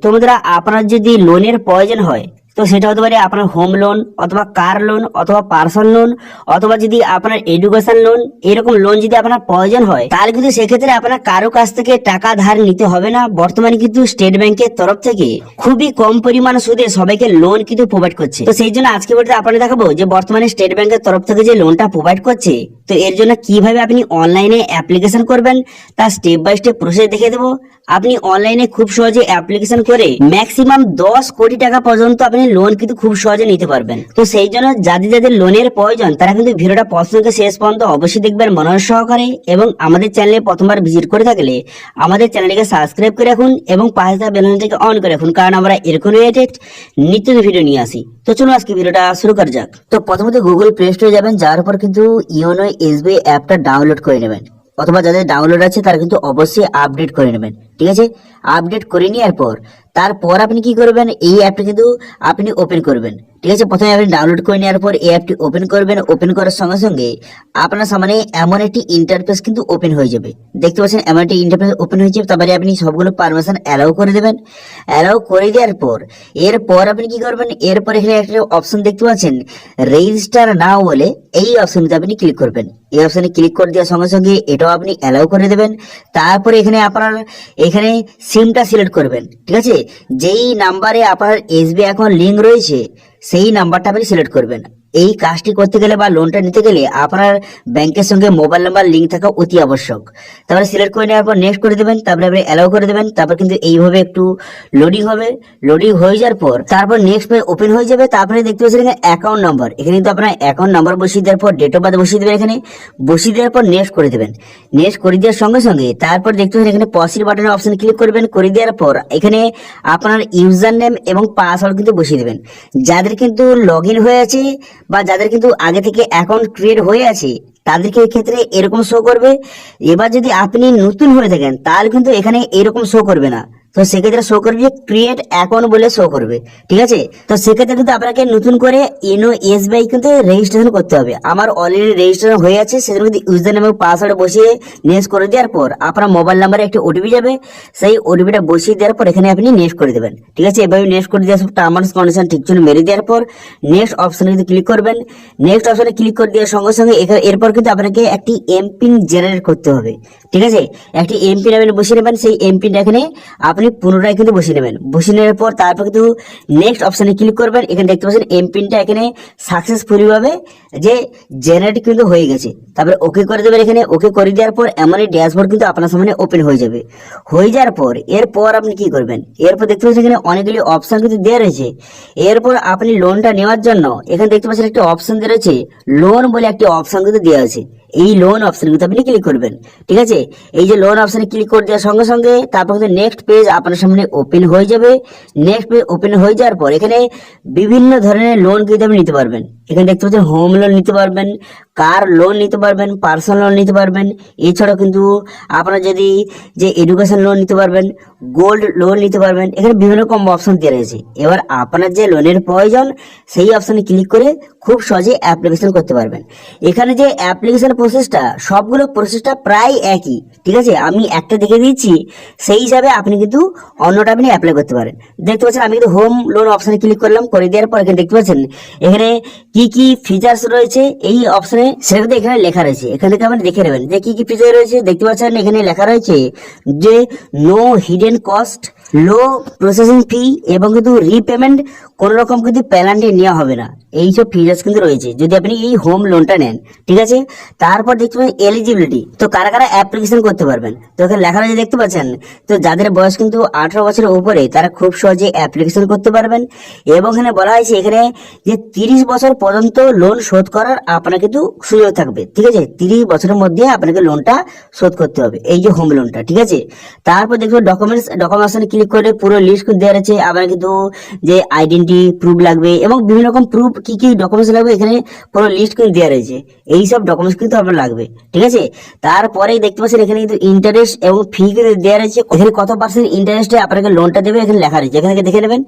তো বন্ধুরা, আপনার যদি লোনের প্রয়োজন হয় তো সেটা হতে পারে আপনার হোম লোন অথবা কার লোন অথবা পার্সোনাল লোন অথবা যদি আপনার এডুকেশন লোন, এরকম লোন যদি আপনার প্রয়োজন হয় তাহলে কিন্তু সেক্ষেত্রে আপনার কারো কাছ থেকে টাকা ধার নিতে হবে না। বর্তমানে কিন্তু স্টেট ব্যাংকের তরফ থেকে খুবই কম পরিমাণ সুদে সবাইকে লোন কিন্তু প্রোভাইড করছে। তো সেই জন্য আজকে ভিডিওতে আপনাদের দেখাবো যে বর্তমানে স্টেট ব্যাংকের তরফ থেকে যে লোনটা প্রোভাইড করছে, তো এর জন্য কিভাবে আপনি অনলাইনে অ্যাপ্লিকেশন করবেন তার স্টেপ বাই স্টেপ প্রসেস দেখিয়ে দেবো। আপনি অনলাইনে খুব সহজে অ্যাপ্লিকেশন করে ম্যাক্সিমাম 10 কোটি টাকা পর্যন্ত আপনি লোন কিন্তু খুব সহজে নিতে পারবেন। তো সেই জন্য যাদের যাদের লোনের প্রয়োজন তারা কিন্তু ভিডিওটা প্রথম থেকে শেষ পর্যন্ত অবশ্যই দেখবেন মনোযোগ সহকারে, এবং আমাদের চ্যানেলে প্রথমবার ভিজিট করে থাকলে আমাদের চ্যানেলটিকে সাবস্ক্রাইব করে রাখুন এবং পাশে থাকা বেল আইকনটিকে অন করে রাখুন, কারণ আমরা এরকম রিলেটেড নিত্য ভিডিও নিয়ে আসি। তো চলুন আজকে ভিডিওটা শুরু করা যাক। তো প্রথমত গুগল প্লে স্টোরে যাবেন, যাওয়ার পর কিন্তু ইওনো এসবিআই অ্যাপটা ডাউনলোড করে নেবেন, অথবা যাদের ডাউনলোড আছে তারা কিন্তু অবশ্যই আপডেট করে নেবেন। ঠিক আছে, আপডেট করে নেওয়ার পর তারপর আপনি কি করবেন, এই অ্যাপটা কিন্তু আপনি ওপেন করবেন। ঠিক আছে, প্রথমে আপনি ডাউনলোড করে নেওয়ার পর এই অ্যাপটি ওপেন করবেন। ওপেন করার সঙ্গে সঙ্গে আপনার সামনে এমন একটি ইন্টারফেস কিন্তু ওপেন হয়ে যাবে, দেখতে পাচ্ছেন এমন একটি ইন্টারফেস ওপেন হয়ে যাবে। তারপরে আপনি সবগুলো পারমিশন অ্যালাউ করে দেবেন। অ্যালাউ করে দেওয়ার পর এরপর আপনি কি করবেন, এরপর এখানে একটা অপশন দেখতে পাচ্ছেন রেজিস্টার নাও বলে, এই অপশনটা আপনি ক্লিক করবেন। এই অপশনে ক্লিক করে দেওয়ার সঙ্গে সঙ্গে এটাও আপনি অ্যালাউ করে দেবেন। তারপরে এখানে আপনার এখানে সিমটা সিলেক্ট করবেন। ঠিক আছে, যেই নাম্বারে আপনার এসবিআই অ্যাকাউন্ট লিঙ্ক রয়েছে সেই নাম্বারটা আপনি সিলেক্ট করবেন। এই কাজটি করতে গেলে বা লোনটা নিতে গেলে আপনার ব্যাংকের সঙ্গে মোবাইল নাম্বার লিঙ্ক থাকা অতি আবশ্যক। তারপরে সিলেক্ট করে নেওয়ার পর নেক্সট করে দেবেন, তারপরে আপনি অ্যালাউ করে দেবেন। তারপর কিন্তু এইভাবে একটু লোডিং হবে। লোডিং হয়ে যাওয়ার পর তারপর নেক্সট পেজ ওপেন হয়ে যাবে। তারপরে দেখতে পাচ্ছেন এখানে অ্যাকাউন্ট নাম্বার, এখানে কিন্তু আপনার অ্যাকাউন্ট নাম্বার বসিয়ে দেওয়ার পর ডেট অফ বার্থ বসিয়ে দেবেন। এখানে বসিয়ে দেওয়ার পর নেক্সট করে দেবেন। নেক্সট করে দেওয়ার সঙ্গে সঙ্গে তারপর দেখতে পাচ্ছেন এখানে পসিড বাটনের অপশন ক্লিক করবেন। করে দেওয়ার পর এখানে আপনার ইউজার নেম এবং পাসওয়ার্ড কিন্তু বসিয়ে দেবেন। যাদের কিন্তু লগ ইন হয়ে আছে বা যাদের কিন্তু আগে থেকে অ্যাকাউন্ট ক্রিয়েট হয়ে আছে তাদেরকে ক্ষেত্রে এরকম শো করবে। এবার যদি আপনি নতুন হয়ে থাকেন তাহলে কিন্তু এখানে এরকম শো করবে না, তো সেক্ষেত্রে শো করবে ক্রিয়েট অ্যাকাউন্ট বলে শো করবে। ঠিক আছে, তো সেক্ষেত্রে কিন্তু আপনাকে নতুন করে ইওনো এসবিআই কিন্তু রেজিস্ট্রেশন করতে হবে। আমার অলরেডি রেজিস্ট্রেশন হয়ে আছে, সেজন্য কিন্তু ইউজার নেম এবং পাসওয়ার্ড বসিয়ে নেক্সট করে দেওয়ার পর আপনার মোবাইল নাম্বারে একটি ওটিপি যাবে, সেই ওটিপিটা বসিয়ে দেওয়ার পর এখানে আপনি নেক্সট করে দেবেন। ঠিক আছে, এভাবে নেক্সট করে দেওয়ার টার্মস কন্ডিশন ঠিক জন্য মেরে দেওয়ার পর নেক্সট অপশনে কিন্তু ক্লিক করবেন। নেক্সট অপশনে ক্লিক করে দেওয়ার সঙ্গে সঙ্গে এরপর কিন্তু আপনাকে একটি এমপিন জেনারেট করতে হবে। ঠিক আছে, একটি এমপিন আপনি বসিয়ে নেবেন। সেই এমপিনটা এখানে আপনি পুনরায় কিন্তু বসিয়ে নেবেন। বসিয়ে নেওয়ার পর তারপর কিন্তু নেক্সট অপশনে ক্লিক করবেন। এখানে দেখতে পাচ্ছেন এমপিনটা এখানে সাকসেসফুলি ভাবে যে জেনারেট কিন্তু হয়ে গেছে। তারপরে ওকে করে দেবেন। এখানে ওকে করে দেওয়ার পর এমনই ড্যাশবোর্ড কিন্তু আপনার সামনে ওপেন হয়ে যাবে। হয়ে যাওয়ার পর এরপর আপনি কি করবেন, এরপর দেখতে পাচ্ছেন এখানে অনেকগুলি অপশন কিন্তু দেওয়া রয়েছে। এরপর আপনি লোনটা নেওয়ার জন্য এখানে দেখতে পাচ্ছেন একটা অপশন দেওয়া রয়েছে, লোন বলে একটি অপশন কিন্তু দেওয়া আছে। এই লোন অপশন কিন্তু আপনি ক্লিক করবেন। ঠিক আছে, এই যে লোন অপশনে ক্লিক করে দেওয়ার সঙ্গে সঙ্গে তারপর কিন্তু নেক্সট পেজ আপনার সামনে ওপেন হয়ে যাবে। নেক্সট পেজ ওপেন হয়ে যাওয়ার পর এখানে বিভিন্ন ধরনের লোন কিন্তু আপনি নিতে পারবেন। এখানে দেখতে পাচ্ছেন হোম লোন নিতে পারবেন, কার লোন নিতে পারবেন, পার্সোনাল লোন নিতে পারবেন। এছাড়াও কিন্তু আপনারা যদি যে এডুকেশন লোন নিতে পারবেন, গোল্ড লোন নিতে পারবেন। এখানে বিভিন্ন রকম অপশন দেওয়া রয়েছে। এবার আপনার যে লোনের প্রয়োজন সেই অপশনে ক্লিক করে খুব সহজে অ্যাপ্লিকেশন করতে পারবেন। এখানে যে অ্যাপ্লিকেশন প্রসেসটা সবগুলো প্রসেসটা প্রায় একই। ঠিক আছে, আমি একটা দেখে দিচ্ছি, সেই হিসাবে আপনি কিন্তু অন্যটা আপনি অ্যাপ্লাই করতে পারেন। দেখতে পাচ্ছেন আমি কিন্তু হোম লোন অপশনে ক্লিক করলাম। করে দেওয়ার পর এখানে দেখতে পাচ্ছেন এখানে কি কি ফিচার্স রয়েছে এই অপশনে সেটা কিন্তু এখানে লেখা রয়েছে। এখান থেকে আপনি দেখে নেবেন যে কি কি ফিচার রয়েছে। দেখতে পাচ্ছেন এখানে লেখা রয়েছে যে নো হিডেন কস্ট, লো প্রসেসিং ফি এবং কিন্তু রিপেমেন্ট কোন রকম কিন্তু পেনাল্টি নেওয়া হবে না। এইসব ফিচার্স কিন্তু রয়েছে যদি আপনি এই হোম লোনটা নেন। ঠিক আছে, তারপর দেখতে পাচ্ছেন এলিজিবিলিটি, তো কারা কারা অ্যাপ্লিকেশন করতে পারবেন। তো এখানে লেখা রয়েছে দেখতে পাচ্ছেন, তো যাদের বয়স কিন্তু 18 বছরের উপরে তারা খুব সহজে অ্যাপ্লিকেশন করতে পারবেন। এবং এখানে বলা হয়েছে এখানে যে 30 বছর পর্যন্ত লোন শোধ করার আপনার কিন্তু সুযোগ থাকবে। ঠিক আছে, 30 বছরের মধ্যে আপনাকে লোনটা শোধ করতে হবে, এই যে হোম লোনটা। ঠিক আছে, তারপর দেখবেন ডকুমেন্টস ক্লিক করে পুরো লিস্ট কিন্তু দেওয়া আছে। আপনার কিন্তু যে আইডেন্টি প্রুফ লাগবে এবং বিভিন্ন রকম প্রুফ কি কি ডকুমেন্টস লাগবে এখানে পুরো লিস্ট কিন্তু দেওয়া রয়েছে। এই সব ডকুমেন্টস কিন্তু আপনার লাগবে। ঠিক আছে, তারপরে দেখতে পাচ্ছেন এখানে কিন্তু ইন্টারেস্ট এবং ফি কিন্তু দেওয়া রয়েছে। এখানে কত পার্সেন্ট ইন্টারেস্টে আপনাকে লোনটা দেবে এখানে লেখা রয়েছে, এখান থেকে দেখে নেবেন।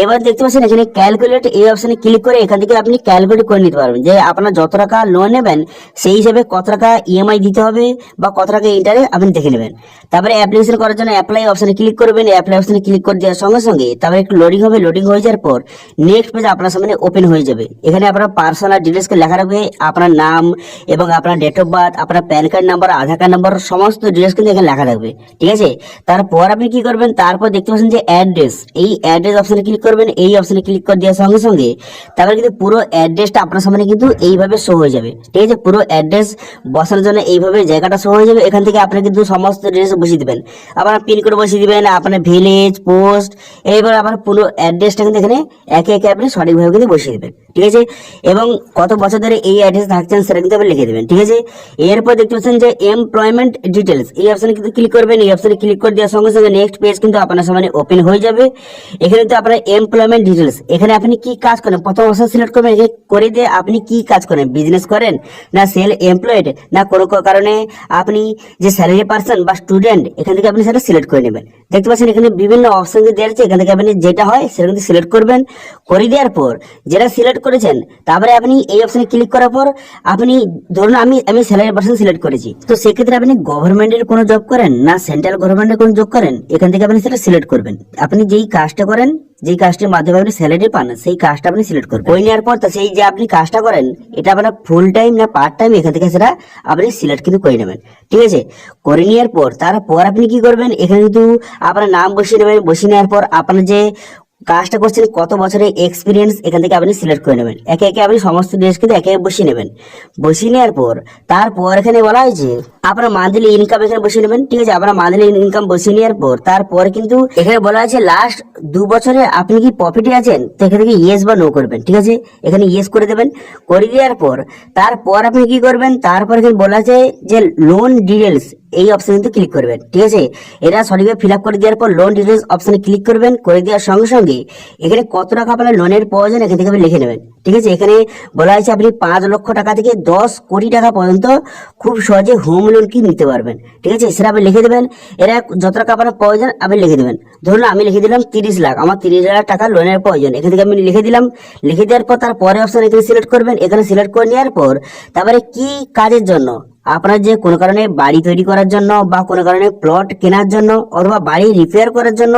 এবার দেখতে পাচ্ছেন এখানে ক্যালকুলেট, এই অপশনে ক্লিক করে এখান থেকে আপনি ক্যালকুলেট করে নিতে পারবেন যে আপনার যত টাকা লোন নেবেন সেই হিসেবে কত টাকা ইএমআই দিতে হবে বা কত টাকা ইন্টারেস্ট আপনি দেখে নেবেন। তারপরে অ্যাপ্লিকেশন করার জন্য অ্যাপ্লাই অপশনে ক্লিক করবেন। অ্যাপ্লাই অপশনে ক্লিক করে দেওয়ার সঙ্গে সঙ্গে তারপরে একটু লোডিং হবে। লোডিং হয়ে যাওয়ার পর নেক্সট পেজ আপনার সামনে ওপেন হয়ে যাবে। এখানে আপনার পার্সোনাল ডিটেলসকে লেখা রাখবে, আপনার নাম এবং আপনার ডেট অফ বার্থ, আপনার প্যান কার্ড নাম্বার, আধার কার্ড নাম্বার, সমস্ত ডিটেলস কিন্তু এখানে লেখা থাকবে। ঠিক আছে, তারপর আপনি কি করবেন, তারপর দেখতে পাচ্ছেন যে অ্যাড্রেস, এই অ্যাড্রেস অপশনে ক্লিক করবেন। এই অপশনে ক্লিক করে দেওয়ার সঙ্গে সঙ্গে তারপরে কিন্তু পুরো অ্যাড্রেসটা আপনার সামনে কিন্তু এইভাবে শো হয়ে যাবে। ঠিক আছে, পুরো অ্যাড্রেস বসানোর জন্য এইভাবে জায়গাটা শো হয়ে যাবে। এখান থেকে আপনি কিন্তু সমস্ত ডিটেলস বসিয়ে দিবেন, আপনার পিনকোড বসিয়ে দিবেন, আপনার ভিলেজ, পোস্ট, এইবার আপনার পুরো অ্যাড্রেসটা কিন্তু এখানে একে একে আপনি সঠিকভাবে কিন্তু বসিয়ে দেবেন। ঠিক আছে, এবং কত বছর ধরে এই অ্যাড্রেস থাকছেন সেটা কিন্তু আপনি লিখে দেবেন। ঠিক আছে, এরপর দেখতে পাচ্ছেন যে এমপ্লয়মেন্ট ডিটেলস, এই অপশনে কিন্তু ক্লিক করবেন। এই অপশনে ক্লিক করে দেওয়ার সঙ্গে সঙ্গে নেক্সট পেজ কিন্তু আপনার সামনে ওপেন হয়ে যাবে। এখানে কিন্তু আপনার এমপ্লয়মেন্ট ডিটেলস, এখানে আপনি কি কাজ করেন প্রথম অপশন সিলেক্ট করবেন। করে দিয়ে আপনি কি কাজ করেন, বিজনেস করেন না সেলফ এমপ্লয়েড না কোনো কারণে আপনি যে স্যালারি পার্সন বা স্টুডেন্ট, এখান থেকে আপনি সেটা সিলেক্ট করে নেবেন। দেখতে পাচ্ছেন এখানে বিভিন্ন অপশন দেওয়া আছে, এখান থেকে আপনি যেটা হয় সেটা কিন্তু সিলেক্ট করবেন। করে দেওয়ার পর যেটা সিলেক্ট করেছেন তারপরে আপনি এই অপশনে ক্লিক করার পর আপনি ধরুন আমি স্যালারি পার্সন সিলেক্ট করেছি, তো সেক্ষেত্রে আপনি গভর্নমেন্টের কোনো জব করেন না সেন্ট্রাল গভর্নমেন্টের কোনো জব করেন, এখান থেকে আপনি সেটা সিলেক্ট করবেন। আপনি যেই কাজটা করেন, যেই কাজটির মাধ্যমে আপনি স্যালারি পান সেই কাজটা আপনি সিলেক্ট করবেন। করে নেওয়ার পর সেই যে আপনি কাজটা করেন এটা আপনার ফুল টাইম না পার্ট টাইম, এখান থেকে সেটা আপনি সিলেক্ট কিন্তু করে নেবেন। ঠিক আছে, করে নেওয়ার পর তারপর আপনি কি করবেন, এখানে কিন্তু আপনার নাম বসিয়ে নেবেন। বসিয়ে নেওয়ার পর আপনার যে কাজটা করছেন কত বছরের এক্সপিরিয়েন্স এখান থেকে আপনি সিলেক্ট করে নেবেন। একে একে আপনি সমস্ত ডিটেলস কিন্তু একে একে বসিয়ে নেবেন। বসিয়ে নেওয়ার পর তারপর এখানে বলা হয়েছে আপনার মান্থলি ইনকাম এখানে বসিয়ে নেবেন। ঠিক আছে, আপনার মান্থলি ইনকাম বসিয়ে নেওয়ার পর তারপর কিন্তু এখানে বলা আছে লাস্ট 2 বছরে আপনি কি প্রফিটে আছেন, তো এখান থেকে ইয়েস বা নো করবেন। ঠিক আছে, এখানে ইয়েস করে দেবেন। করে দেওয়ার পর তারপর আপনি কি করবেন, তারপর এখানে বলা আছে যে লোন ডিটেলস, এই অপশনে কিন্তু ক্লিক করবেন। ঠিক আছে, এটা সঠিকভাবে ফিল আপ করে দেওয়ার পর লোন ডিটেলস অপশনে ক্লিক করবেন। করে দেওয়ার সঙ্গে সঙ্গে এখানে কত টাকা আপনার লোনের প্রয়োজন এখান থেকে আপনি লিখে নেবেন। ঠিক আছে, এখানে বলা হয়েছে আপনি 5 লক্ষ টাকা থেকে 10 কোটি টাকা পর্যন্ত খুব সহজে হোম লোন কি নিতে পারবেন। ঠিক আছে, সেটা আপনি লিখে দেবেন। এরা যত টাকা আপনার প্রয়োজন আপনি লিখে দেবেন। ধরুন আমি লিখে দিলাম 30 লাখ, আমার 30 লাখ টাকা লোনের প্রয়োজন, এখান থেকে আমি লিখে দিলাম। লিখে দেওয়ার পর তারপরে অপশন এখানে সিলেক্ট করবেন। এখানে সিলেক্ট করে নেওয়ার পর তারপরে কি কাজের জন্য, আপনার যে কোনো কারণে বাড়ি তৈরি করার জন্য বা কোনো কারণে প্লট কেনার জন্য অথবা বাড়ি রিপেয়ার করার জন্য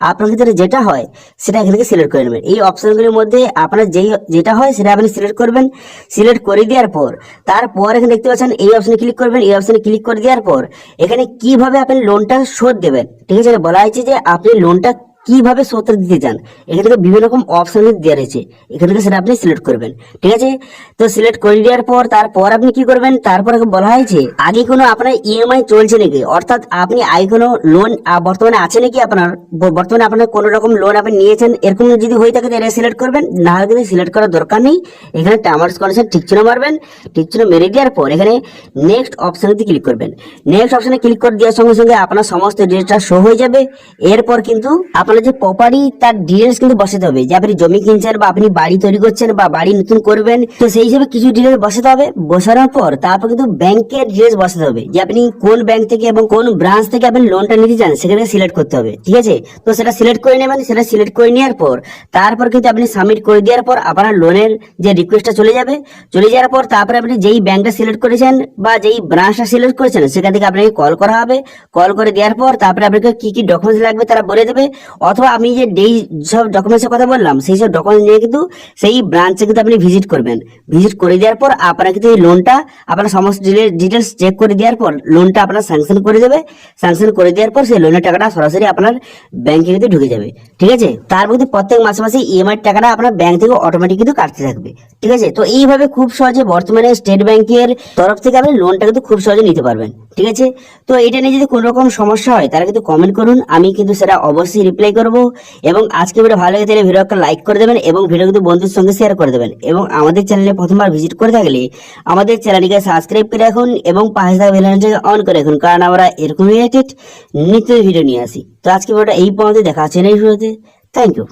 আপনার ক্ষেত্রে যেটা হয় সেটা এখান থেকে সিলেক্ট করে নেবেন। এই অপশনগুলির মধ্যে আপনার যেটা হয় সেটা আপনি সিলেক্ট করবেন। সিলেক্ট করে দেওয়ার পর তারপর এখানে দেখতে পাচ্ছেন এই অপশনে ক্লিক করবেন। এই অপশনে ক্লিক করে দেওয়ার পর এখানে কিভাবে আপনি লোনটা শোধ দেবেন। ঠিক আছে, বলা হয়েছে যে আপনি লোনটা কিভাবে শোধ দিতে চান, এখান থেকে বিভিন্ন রকম অপশন দেওয়া রয়েছে, এখান থেকে সেটা আপনি সিলেক্ট করবেন। ঠিক আছে, তো সিলেক্ট করে দেওয়ার পর তারপর আপনি কি করবেন, তারপর বলা হয়েছে আগে কোনো আপনার ইএমআই চলছে নাকি, অর্থাৎ আপনি আগে কোনো লোন বর্তমানে আছে নাকি, বর্তমানে আপনার কোনো রকম লোন আপনি নিয়েছেন, এরকম যদি হয়ে থাকে তাহলে সিলেক্ট করবেন, না হলে কিন্তু সিলেক্ট করার দরকার নেই। এখানে টার্মস কন্ডিশন ঠিক চিহ্ন মারবেন। ঠিক চিহ্ন মেরে দেওয়ার পর এখানে নেক্সট অপশনে ক্লিক করবেন। নেক্সট অপশনে ক্লিক করে দেওয়ার সঙ্গে সঙ্গে আপনার সমস্ত ডিটেলসটা শো হয়ে যাবে। এরপর কিন্তু আপনার যে প্রপার্টি তার ডিটেলস কিন্তু বসাতে হবে, যে আপনি জমি কিনছেন বা আপনি বাড়ি তৈরি করছেন বা বাড়ি নতুন করবেন, তো সেই হিসেবে কিছু ডিটেলস বসাতে হবে। বসানোর পর তারপর কিন্তু ব্যাংকের ডিটেলস বসাতে হবে, যে আপনি কোন ব্যাংক থেকে এবং কোন ব্রাঞ্চ থেকে আপনি লোনটা নিতে চান সেখানে সিলেক্ট করতে হবে। ঠিক আছে, তো সেটা সিলেক্ট করে নেবেন। সেটা সিলেক্ট করে নেওয়ার পর তারপর কিন্তু আপনি সাবমিট করে দেওয়ার পর আপনার লোনের যে রিকোয়েস্টটা চলে যাবে। চলে যাওয়ার পর তারপরে আপনি যেই ব্যাংকটা সিলেক্ট করেছেন বা যেই ব্রাঞ্চটা সিলেক্ট করেছেন সেখান থেকে আপনাকে কল করা হবে। কল করে দেওয়ার পর তারপরে আপনাকে কি কি ডকুমেন্টস লাগবে তারা বলে দেবে, অথবা আমি যে সব ডকুমেন্টসের কথা বললাম সেই সব ডকুমেন্টস নিয়ে কিন্তু সেই ব্রাঞ্চে কিন্তু আপনি ভিজিট করবেন। ভিজিট করে দেওয়ার পর আপনারা কিন্তু এই লোনটা আপনার সমস্ত ডিটেলস চেক করে দেওয়ার পর লোনটা আপনার স্যাংশন করে দেবে। স্যাংশন করে দেওয়ার পর সেই লোনের টাকাটা সরাসরি আপনার ব্যাংকে কিন্তু ঢুকে যাবে। ঠিক আছে, তার মধ্যে প্রত্যেক মাসে মাসে ইএমআই টাকাটা আপনার ব্যাংক থেকে অটোমেটিক কিন্তু কাটতে থাকবে। ঠিক আছে, তো এইভাবে খুব সহজে বর্তমানে স্টেট ব্যাংকের তরফ থেকে আপনি লোনটা কিন্তু খুব সহজে নিতে পারবেন। ঠিক আছে, তো এটা নিয়ে যদি কোনো রকম সমস্যা হয় তাহলে কিন্তু কমেন্ট করুন, আমি কিন্তু সেটা অবশ্যই রিপ্লাই করব। এবং আজকে ভিডিও ভালো লাগে তাহলে ভিডিওকে লাইক করে দেবেন এবং ভিডিও কিন্তু বন্ধুদের সঙ্গে শেয়ার করে দেবেন। এবং আমাদের চ্যানেলে প্রথমবার ভিজিট করে থাকলে আমাদের চ্যানেলটিকে সাবস্ক্রাইব করে রাখুন এবং পাশে থাকা বেল আইকনটাকে অন করে রাখুন, কারণ আমরা এরকম রিলেটেড নিত্য ভিডিও নিয়ে আসি। তো আজকে ভিডিওটা এই পর্যন্ত, দেখা হচ্ছে নেক্সট ভিডিওতে। Thank you.